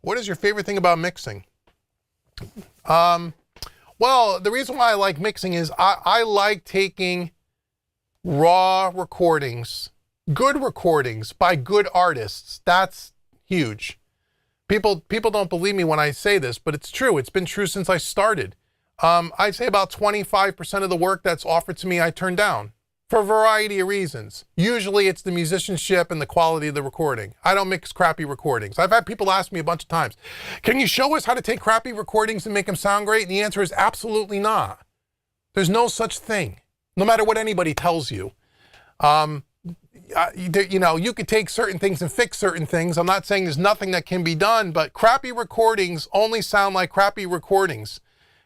what is your favorite thing about mixing? Well, the reason why I like mixing is I like taking raw recordings, good recordings by good artists. That's huge. People don't believe me when I say this, but it's true. It's been true since I started. I'd say about 25% of the work that's offered to me, I turn down for a variety of reasons. Usually it's the musicianship and the quality of the recording. I don't mix crappy recordings. I've had people ask me a bunch of times, can you show us how to take crappy recordings and make them sound great? And the answer is absolutely not. There's no such thing, no matter what anybody tells you. You could take certain things and fix certain things. I'm not saying there's nothing that can be done, but crappy recordings only sound like crappy recordings.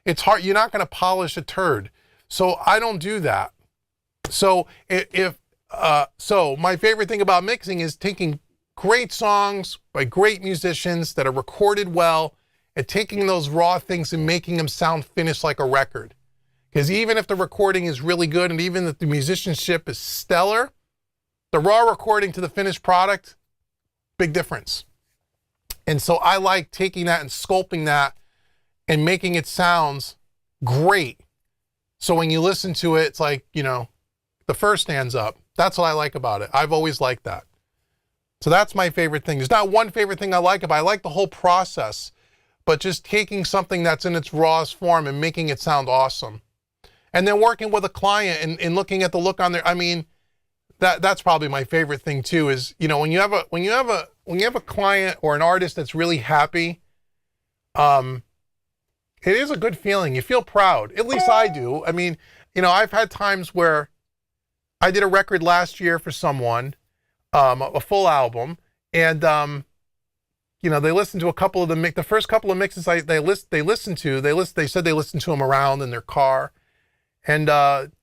It's hard. You're not going to polish a turd. So I don't do that. So so my favorite thing about mixing is taking great songs by great musicians that are recorded well and taking those raw things and making them sound finished like a record. Because even if the recording is really good and even if the musicianship is stellar, the raw recording to the finished product, big difference. And so I like taking that and sculpting that and making it sounds great. So when you listen to it, it's like, the fur stands up. That's what I like about it. I've always liked that. So that's my favorite thing. There's not one favorite thing I like about it. I like the whole process, but just taking something that's in its rawest form and making it sound awesome. And then working with a client and looking at the look on their, that's probably my favorite thing too, is, when you have a client or an artist that's really happy, it is a good feeling. You feel proud. At least I do. I've had times where I did a record last year for someone, a full album, and they listened to a couple of the first couple of mixes they said they listened to them around in their car, and it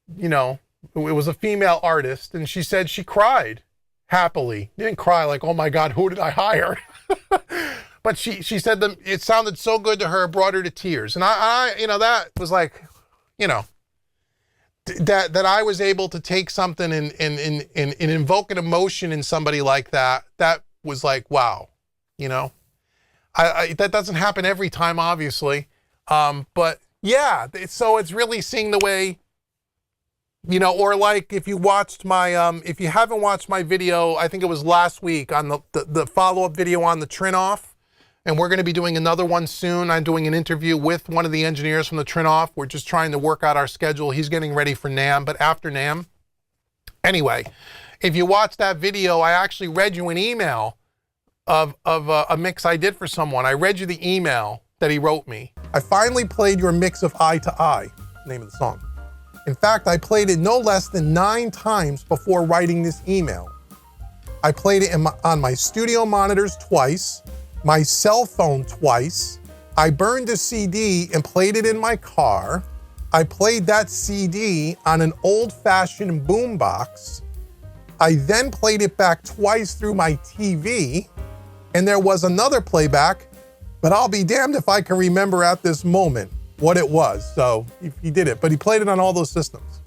was a female artist, and she said she cried happily. Didn't cry like, oh my God, who did I hire? But she said that it sounded so good to her, it brought her to tears. And I that was like, that I was able to take something and invoke an emotion in somebody like that. That was like, wow, that doesn't happen every time, obviously. But yeah, so it's really seeing the way, or like if you watched my, if you haven't watched my video, I think it was last week on the follow-up video on the Trinoff. And we're going to be doing another one soon. I'm doing an interview with one of the engineers from the Trinoff. We're just trying to work out our schedule. He's getting ready for NAMM, but after NAMM. Anyway, if you watch that video, I actually read you an email of a mix I did for someone. I read you the email that he wrote me. I finally played your mix of Eye to Eye, name of the song. In fact, I played it no less than 9 times before writing this email. I played it on my studio monitors twice, my cell phone twice. I burned a CD and played it in my car. I played that CD on an old-fashioned boombox. I then played it back twice through my TV, and there was another playback, but I'll be damned if I can remember at this moment what it was. So he did it, but he played it on all those systems.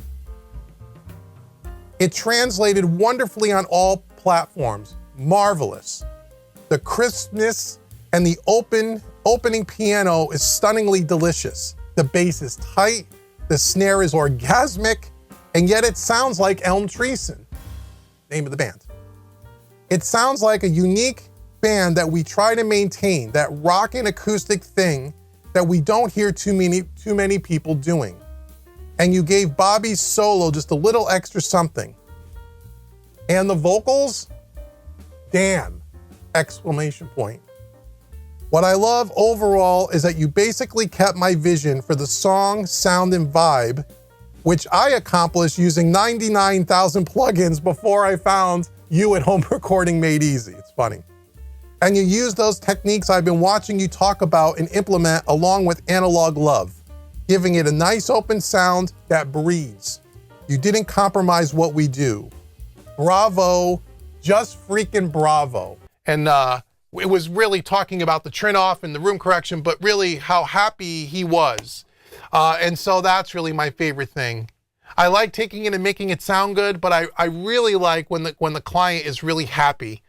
It translated wonderfully on all platforms. Marvelous. The crispness and the opening piano is stunningly delicious. The bass is tight, the snare is orgasmic, and yet it sounds like Elm Treason, name of the band. It sounds like a unique band that we try to maintain, that rockin' acoustic thing that we don't hear too many people doing. And you gave Bobby's solo just a little extra something. And the vocals, damn, exclamation point. What I love overall is that you basically kept my vision for the song, sound, and vibe, which I accomplished using 99,000 plugins before I found you at Home Recording Made Easy. It's funny. And you use those techniques I've been watching you talk about and implement along with Analog Love, giving it a nice open sound that breathes. You didn't compromise what we do. Bravo, just freaking bravo. And it was really talking about the Trinoff and the room correction, but really how happy he was. And so that's really my favorite thing. I like taking it and making it sound good, but I really like when the client is really happy.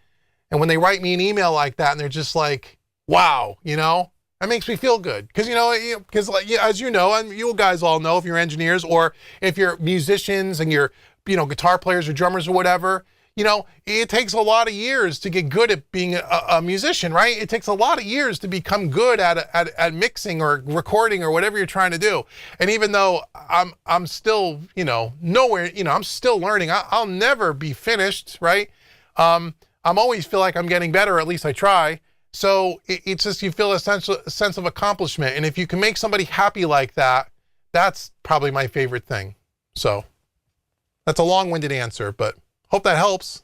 And when they write me an email like that and they're just like, wow, you know, that makes me feel good. Because, because like, yeah, as you know, and you guys all know, if you're engineers or if you're musicians and you're, guitar players or drummers or whatever, it takes a lot of years to get good at being a musician, right? It takes a lot of years to become good at mixing or recording or whatever you're trying to do. And even though I'm still, nowhere, I'm still learning. I'll never be finished, right? I'm always feel like I'm getting better, or at least I try. So it's just, you feel a sense of accomplishment. And if you can make somebody happy like that, that's probably my favorite thing. So that's a long-winded answer, but hope that helps.